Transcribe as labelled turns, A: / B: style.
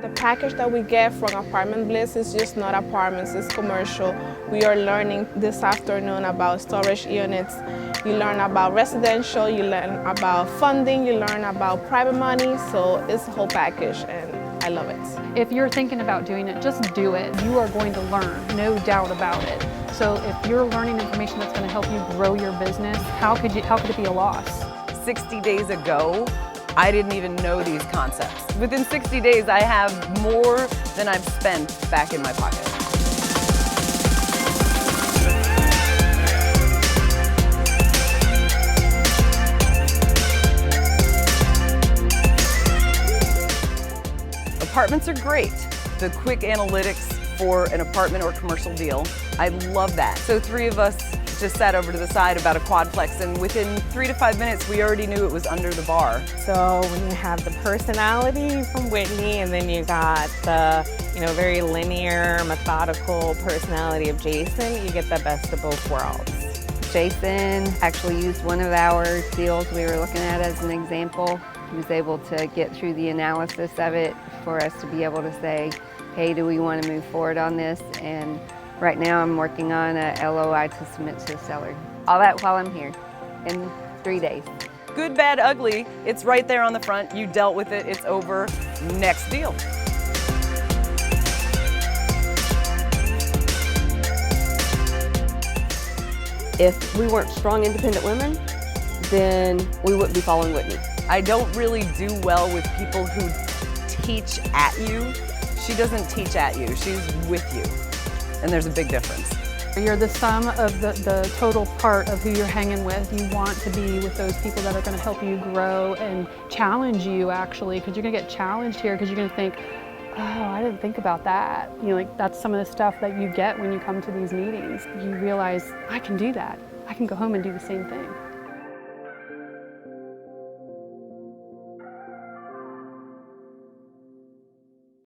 A: The package that we get from Apartment Blitz is just not apartments, it's commercial. We are learning this afternoon about storage units. You learn about residential, you learn about funding, you learn about private money, so it's a whole package and I love it.
B: If you're thinking about doing it, just do it. You are going to learn, no doubt about it. So if you're learning information that's going to help you grow your business, how could it be a loss?
C: 60 days ago, I didn't even know these concepts. Within 60 days, I have more than I've spent back in my pocket. Apartments are great. The quick analytics for an apartment or commercial deal, I love that. So 3 of us just sat over to the side about a quadplex, and within 3 to 5 minutes, we already knew it was under the bar.
D: So when you have the personality from Whitney, and then you got the very linear, methodical personality of Jason, you get the best of both worlds.
E: Jason actually used one of our deals we were looking at as an example. He was able to get through the analysis of it for us to be able to say, hey, do we want to move forward on this? And right now I'm working on a LOI to submit to the seller. All that while I'm here in 3 days.
C: Good, bad, ugly, it's right there on the front. You dealt with it, it's over. Next deal.
F: If we weren't strong, independent women, then we wouldn't be following Whitney.
C: I don't really do well with people who teach at you. She doesn't teach at you, she's with you. And there's a big difference.
B: You're the sum of the total part of who you're hanging with. You want to be with those people that are going to help you grow and challenge you, actually, because you're going to get challenged here, because you're going to think, oh, I didn't think about that. That's some of the stuff that you get when you come to these meetings. You realize, I can do that. I can go home and do the same thing.